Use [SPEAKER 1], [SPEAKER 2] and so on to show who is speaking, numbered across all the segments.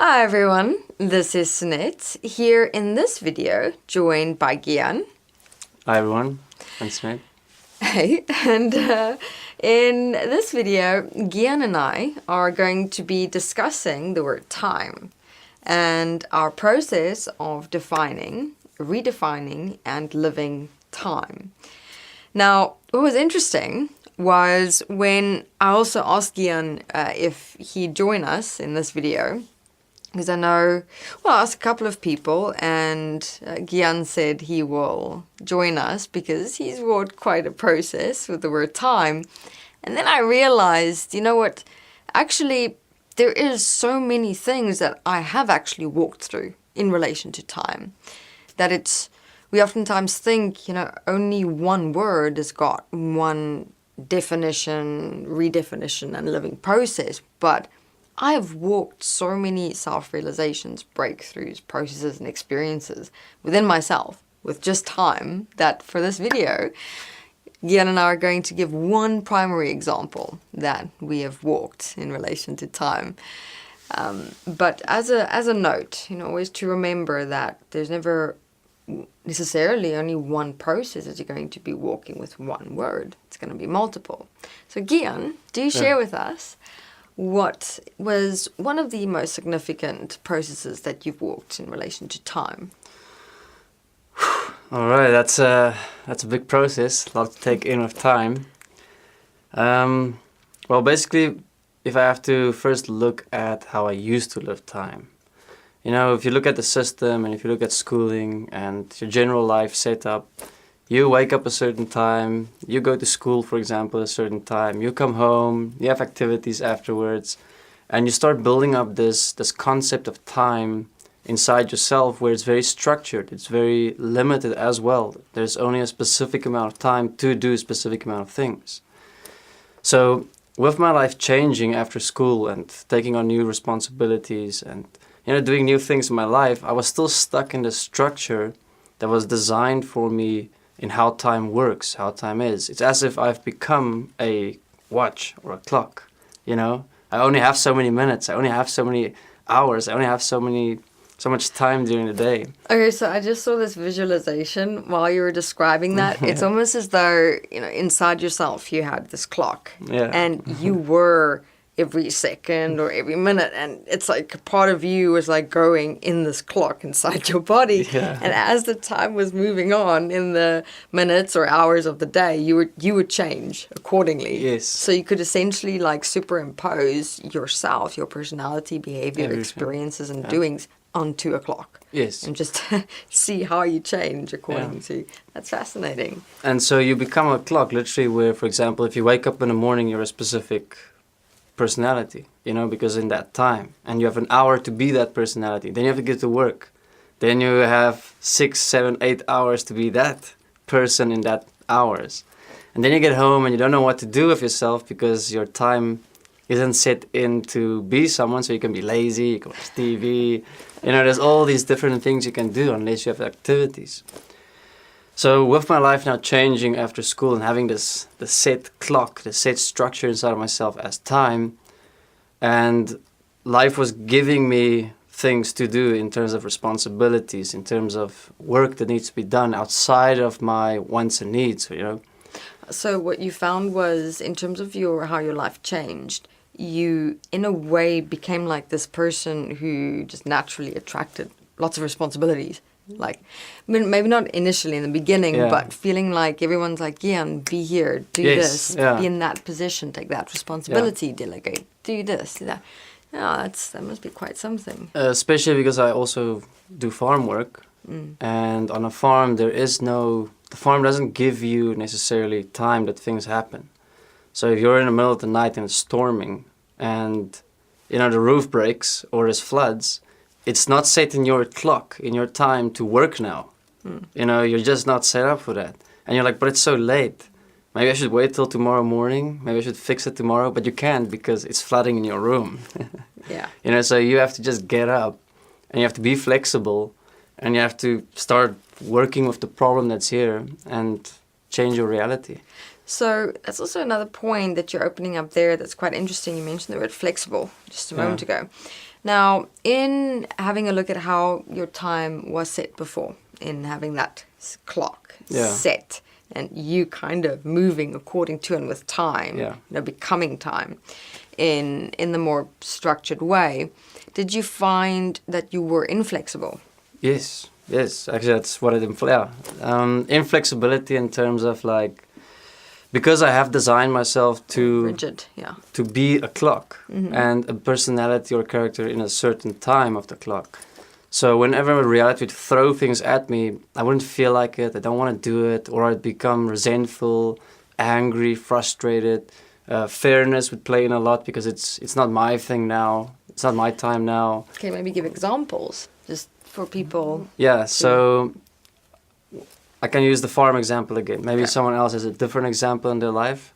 [SPEAKER 1] Hi everyone, this is Sunit here in this video, joined by Gian.
[SPEAKER 2] Hi everyone, I'm Smith.
[SPEAKER 1] Hey, and in this video, Gian and I are going to be discussing the word time and our process of defining, redefining, and living time. Now, what was interesting was when I also asked Gian if he'd join us in this video, because I know, well, I asked a couple of people, and Gian said he will join us because he's walked quite a process with the word time. And then I realized, you know what, actually, there is so many things that I have actually walked through in relation to time, that we oftentimes think, only one word has got one definition, redefinition, and living process, but I have walked so many self-realizations, breakthroughs, processes, and experiences within myself with just time that for this video, Gian and I are going to give one primary example that we have walked in relation to time. But as a note, always to remember that there's never necessarily only one process that you're going to be walking with one word. It's going to be multiple. So Gian, do you share with us what was one of the most significant processes that you've walked in relation to time?
[SPEAKER 2] All right, that's a big process, a lot to take in with time. Well, basically, if I have to first look at how I used to live time, if you look at the system and if you look at schooling and your general life setup, you wake up a certain time, you go to school, for example, a certain time, you come home, you have activities afterwards, and you start building up this concept of time inside yourself where it's very structured, it's very limited as well. There's only a specific amount of time to do a specific amount of things. So with my life changing after school and taking on new responsibilities and doing new things in my life, I was still stuck in the structure that was designed for me in how time works, how time is. It's as if I've become a watch or a clock, I only have so many minutes, I only have so many hours, I only have so much time during the day.
[SPEAKER 1] Okay, so I just saw this visualization while you were describing that. It's almost as though, inside yourself you had this clock.
[SPEAKER 2] Yeah.
[SPEAKER 1] And you were every second or every minute, and it's like a part of you was like going in this clock inside your body.
[SPEAKER 2] Yeah.
[SPEAKER 1] And as the time was moving on in the minutes or hours of the day, you would change accordingly.
[SPEAKER 2] Yes.
[SPEAKER 1] So you could essentially like superimpose yourself, your personality, behavior,
[SPEAKER 2] Everything.
[SPEAKER 1] experiences, and doings onto a clock.
[SPEAKER 2] Yes.
[SPEAKER 1] And just see how you change according to. That's fascinating.
[SPEAKER 2] And so you become a clock, literally, where, for example, if you wake up in the morning, you're a specific personality, because in that time, and you have an hour to be that personality, then you have to get to work, then you have 6, 7, 8 hours to be that person in that hours, and then you get home and you don't know what to do with yourself because your time isn't set in to be someone, so you can be lazy, you can watch TV, there's all these different things you can do unless you have activities. So with my life now changing after school and having the set clock, the set structure inside of myself as time, and life was giving me things to do in terms of responsibilities, in terms of work that needs to be done outside of my wants and needs,
[SPEAKER 1] So what you found was, in terms of how your life changed, you in a way became like this person who just naturally attracted lots of responsibilities. Like, maybe not initially in the beginning, but feeling like everyone's like, be here, do this, be in that position, take that responsibility, delegate, do this, do that. That must be quite something.
[SPEAKER 2] Especially because I also do farm work, and on a farm the farm doesn't give you necessarily time that things happen. So if you're in the middle of the night and it's storming, and the roof breaks or there's floods, it's not set in your clock, in your time to work now. You're just not set up for that. And you're like, but it's so late. Maybe I should wait till tomorrow morning. Maybe I should fix it tomorrow. But you can't because it's flooding in your room.
[SPEAKER 1] Yeah.
[SPEAKER 2] So you have to just get up and you have to be flexible and you have to start working with the problem that's here and change your reality.
[SPEAKER 1] So that's also another point that you're opening up there that's quite interesting. You mentioned the word flexible just a moment ago. Now, in having a look at how your time was set before, in having that clock set, and you kind of moving according to and with time, becoming time in the more structured way, did you find that you were inflexible?
[SPEAKER 2] Yes. Actually, that's what it implies. Inflexibility in terms of like, because I have designed myself to
[SPEAKER 1] rigid,
[SPEAKER 2] to be a clock and a personality or character in a certain time of the clock. So whenever reality would throw things at me, I wouldn't feel like it. I don't want to do it, or I'd become resentful, angry, frustrated. Fairness would play in a lot because it's not my thing now. It's not my time now.
[SPEAKER 1] Okay, maybe give examples just for people.
[SPEAKER 2] Yeah, so I can use the farm example again. Maybe someone else has a different example in their life.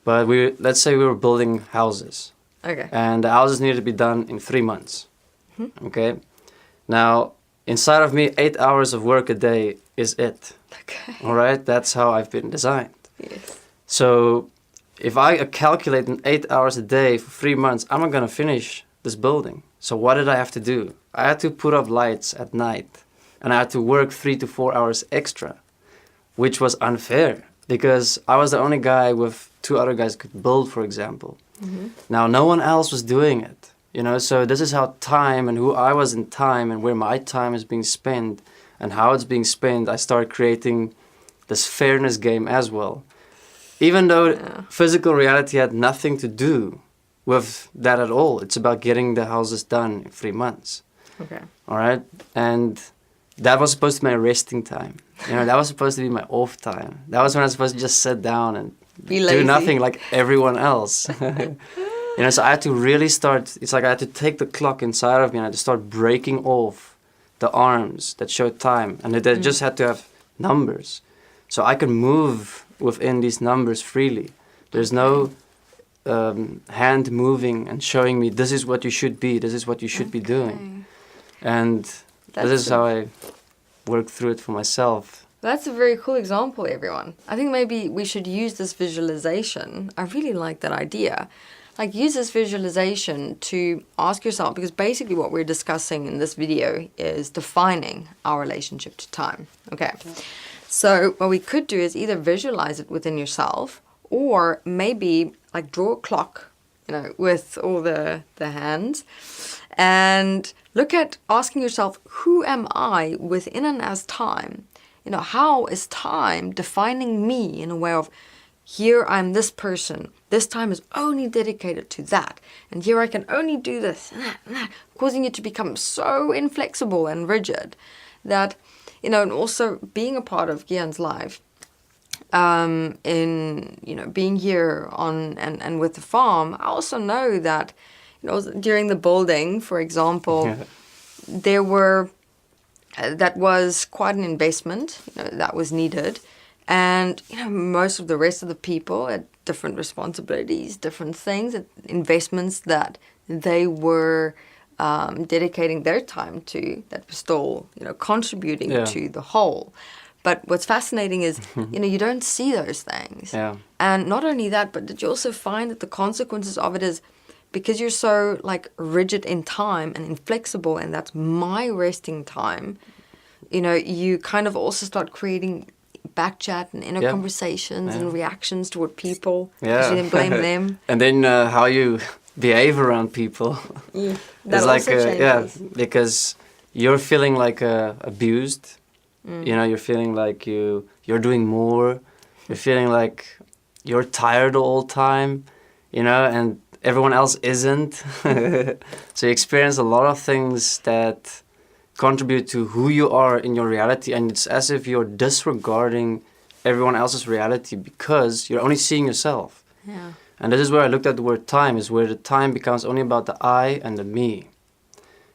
[SPEAKER 2] But let's say we were building houses.
[SPEAKER 1] Okay.
[SPEAKER 2] And the houses needed to be done in 3 months. Okay. Now, inside of me, 8 hours of work a day is it.
[SPEAKER 1] Okay.
[SPEAKER 2] All right? That's how I've been designed.
[SPEAKER 1] Yes.
[SPEAKER 2] So if I calculate in 8 hours a day for 3 months, I'm not going to finish this building. So what did I have to do? I had to put up lights at night. And I had to work 3 to 4 hours extra, which was unfair because I was the only guy with 2 other guys could build, for example. Now, no one else was doing it. You know, so this is how time and who I was in time and where my time is being spent and how it's being spent, I start creating this fairness game as well. Even though physical reality had nothing to do with that at all. It's about getting the houses done in 3 months.
[SPEAKER 1] Okay.
[SPEAKER 2] All right? And that was supposed to be my resting time. You know, that was supposed to be my off time. That was when I was supposed to just sit down and do nothing like everyone else. You know, so I had to really start, it's like I had to take the clock inside of me and I had to start breaking off the arms that showed time. And they just had to have numbers. So I could move within these numbers freely. There's no hand moving and showing me, this is what you should be, this is what you should be doing. And this is how I work through it for myself.
[SPEAKER 1] That's a very cool example, everyone. I think maybe we should use this visualization. I really like that idea. Like, use this visualization to ask yourself, because basically what we're discussing in this video is defining our relationship to time. Okay. So what we could do is either visualize it within yourself, or maybe like draw a clock, you know, with all the hands, and look at asking yourself, who am I within and as time? You know, how is time defining me in a way of, here I'm this person, this time is only dedicated to that, and here I can only do this and that, causing you to become so inflexible and rigid that, you know, and also being a part of Gian's life, in, you know, being here on and with the farm, I also know that, you know, during the building, for example, there were, that was quite an investment, you know, that was needed. And, you know, most of the rest of the people had different responsibilities, different things, investments that they were dedicating their time to, that were still, you know, contributing to the whole. But what's fascinating is, you know, you don't see those things. Yeah. And not only that, but did you also find that the consequences of it is, because you're so, like, rigid in time and inflexible, and that's my resting time, you know, you kind of also start creating back chat and inner conversations and reactions toward people. Yeah. You then blame them.
[SPEAKER 2] And then how you behave around people.
[SPEAKER 1] Yeah.
[SPEAKER 2] It's like, because you're feeling like abused. You know, you're feeling like you're doing more. You're feeling like you're tired all the time, you know, and everyone else isn't. So you experience a lot of things that contribute to who you are in your reality, and it's as if you're disregarding everyone else's reality because you're only seeing yourself.
[SPEAKER 1] Yeah.
[SPEAKER 2] And this is where I looked at the word time, is where the time becomes only about the I and the me.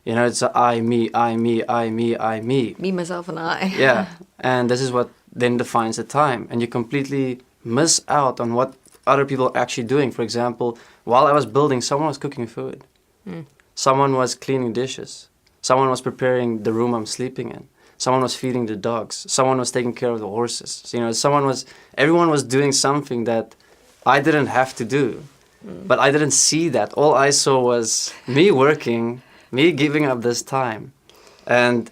[SPEAKER 2] You know, it's a I, me, I, me, I, me, I, me.
[SPEAKER 1] Me, myself, and I.
[SPEAKER 2] Yeah, and this is what then defines the time. And you completely miss out on what other people are actually doing. For example, while I was building, someone was cooking food. Someone was cleaning dishes. Someone was preparing the room I'm sleeping in. someone was feeding the dogs, someone was taking care of the horses. So, everyone was doing something that I didn't have to do. But I didn't see that. All I saw was me working, me giving up this time. And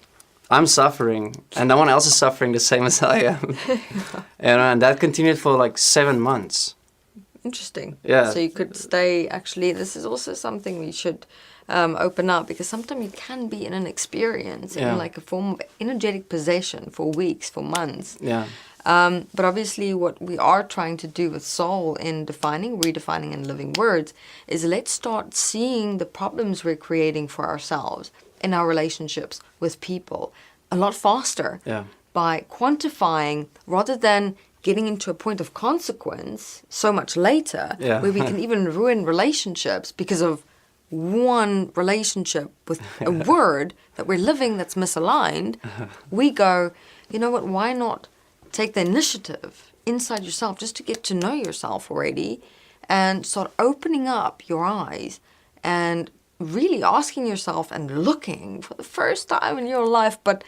[SPEAKER 2] I'm suffering, and no one else is suffering the same as I am. And that continued for like 7 months.
[SPEAKER 1] Interesting.
[SPEAKER 2] Yeah.
[SPEAKER 1] So you could stay, actually, this is also something we should open up, because sometimes you can be in an experience, in like a form of energetic possession for weeks, for months.
[SPEAKER 2] Yeah.
[SPEAKER 1] But obviously what we are trying to do with soul in defining, redefining and living words is let's start seeing the problems we're creating for ourselves in our relationships with people a lot faster by quantifying rather than getting into a point of consequence so much later where we can even ruin relationships because of one relationship with a word that we're living that's misaligned. We go, you know what, why not take the initiative inside yourself just to get to know yourself already and start opening up your eyes and really asking yourself and looking for the first time in your life, but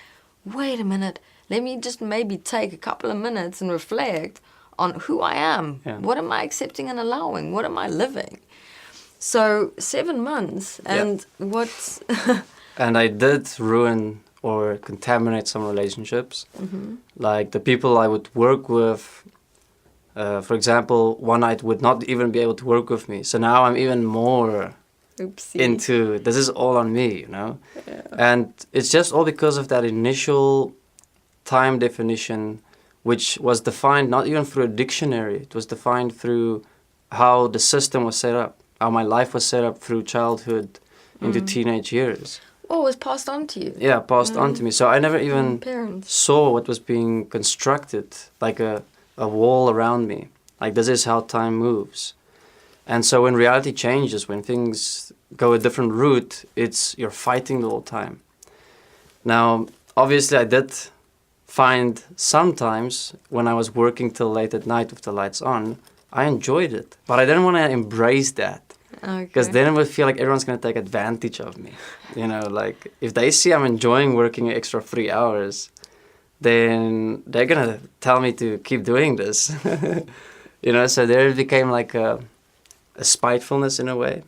[SPEAKER 1] wait a minute, let me just maybe take a couple of minutes and reflect on who I am. What am I accepting and allowing? What am I living? So 7 months, and what's...
[SPEAKER 2] And I did ruin or contaminate some relationships. Like the people I would work with, for example, one night would not even be able to work with me. So now I'm even more into, this is all on me, And it's just all because of that initial time definition, which was defined not even through a dictionary. It was defined through how the system was set up, how my life was set up through childhood into teenage years.
[SPEAKER 1] Oh, it was passed on to you.
[SPEAKER 2] Yeah, passed on to me. So I never even saw what was being constructed, like a wall around me. Like, this is how time moves. And so when reality changes, when things go a different route, you're fighting the whole time. Now, obviously I did find sometimes when I was working till late at night with the lights on, I enjoyed it. But I didn't want to embrace that. Because then it would feel like everyone's going to take advantage of me. Like if they see I'm enjoying working an extra 3 hours, then they're going to tell me to keep doing this. So there it became like a spitefulness in a way.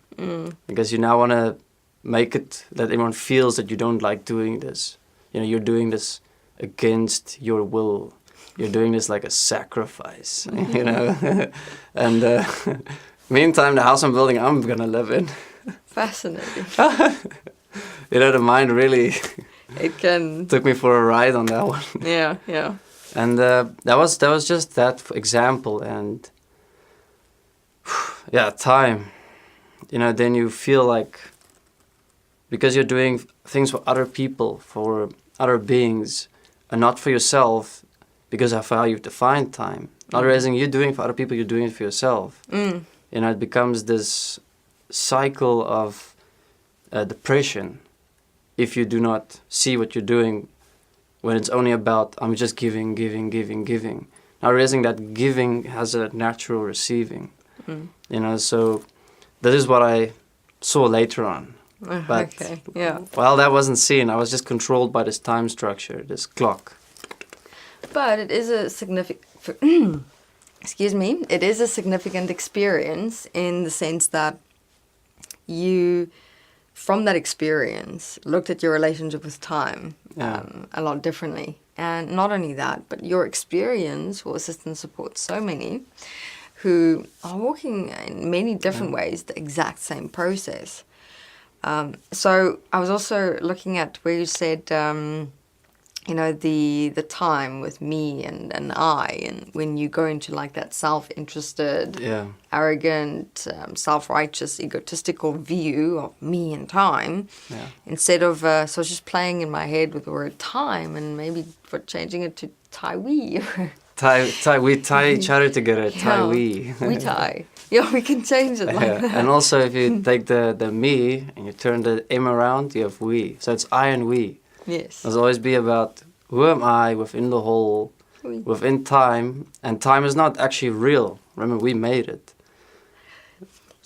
[SPEAKER 2] Because you now want to make it that everyone feels that you don't like doing this. You're doing this against your will. You're doing this like a sacrifice, And... meantime, the house I'm building, I'm going to live in.
[SPEAKER 1] Fascinating.
[SPEAKER 2] The mind really
[SPEAKER 1] it can
[SPEAKER 2] took me for a ride on that one.
[SPEAKER 1] Yeah.
[SPEAKER 2] And that was just that example. And time. Then you feel like, because you're doing things for other people, for other beings, and not for yourself, because of how you define time. Not realizing you're doing it for other people, you're doing it for yourself. It becomes this cycle of depression if you do not see what you're doing when it's only about, I'm just giving. Now realizing that giving has a natural receiving. So this is what I saw later on. But while that wasn't seen, I was just controlled by this time structure, this clock.
[SPEAKER 1] But it is a significant... it is a significant experience in the sense that you, from that experience, looked at your relationship with time a lot differently. And not only that, but your experience will assist and support so many who are walking in many different ways the exact same process. So I was also looking at where you said... the time with me and I, and when you go into like that self-interested, arrogant, self-righteous, egotistical view of me and time, instead of, so I was just playing in my head with the word time and maybe for changing it to tai-we.
[SPEAKER 2] We tie each other together, tie-we.
[SPEAKER 1] We tie. Yeah, we can change it like that.
[SPEAKER 2] And also if you take the me and you turn the M around, you have we. So it's I and we.
[SPEAKER 1] Yes.
[SPEAKER 2] It'll always be about who am I within the whole, within time, and time is not actually real. Remember, we made it.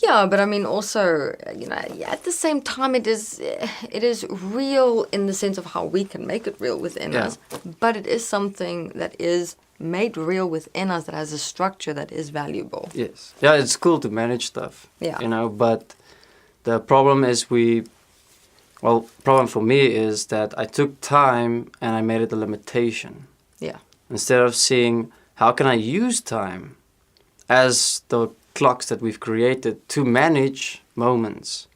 [SPEAKER 1] Yeah, but I mean also, you know, at the same time it is real in the sense of how we can make it real within
[SPEAKER 2] Yeah.
[SPEAKER 1] us, but it is something that is made real within us that has a structure that is valuable.
[SPEAKER 2] Yes. Yeah, it's cool to manage stuff.
[SPEAKER 1] Yeah.
[SPEAKER 2] You know, but the problem is problem for me is that I took time and I made it a limitation.
[SPEAKER 1] Yeah.
[SPEAKER 2] Instead of seeing how can I use time as the clocks that we've created to manage moments.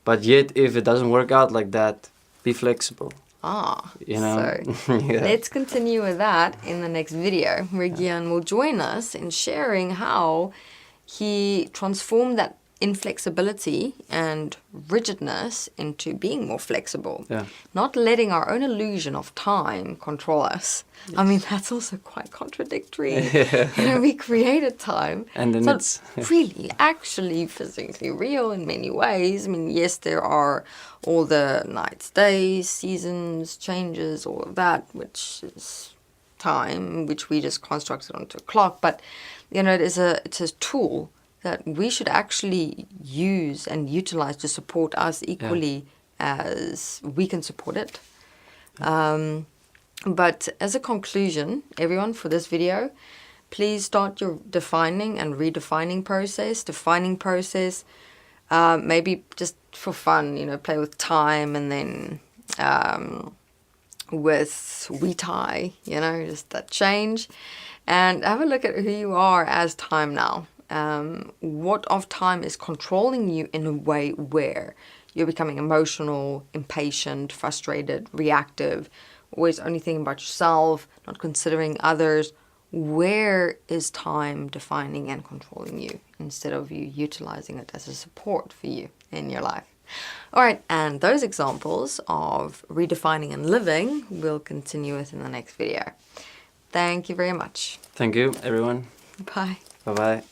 [SPEAKER 2] But yet, if it doesn't work out like that, be flexible. You know?
[SPEAKER 1] So
[SPEAKER 2] Yeah.
[SPEAKER 1] let's continue with that in the next video, where Gian will join us in sharing how he transformed that inflexibility and rigidness into being more flexible.
[SPEAKER 2] Yeah.
[SPEAKER 1] Not letting our own illusion of time control us. I mean, that's also quite contradictory. You know, we created time.
[SPEAKER 2] And then
[SPEAKER 1] it's not really actually physically real in many ways. I mean, yes, there are all the nights, days, seasons, changes, all of that, which is time, which we just constructed onto a clock. But, you know, it's a tool that we should actually use and utilize to support us equally as we can support it. But as a conclusion, everyone, for this video, please start your defining and redefining process. Defining process, maybe just for fun, you know, play with time, and then with we tie, you know, just that change. And have a look at who you are as time now. What of time is controlling you in a way where you're becoming emotional, impatient, frustrated, reactive, always only thinking about yourself, not considering others. Where is time defining and controlling you instead of you utilizing it as a support for you in your life? All right, and those examples of redefining and living we'll continue with in the next video. Thank you very much.
[SPEAKER 2] Thank you, everyone.
[SPEAKER 1] Bye.
[SPEAKER 2] Bye-bye.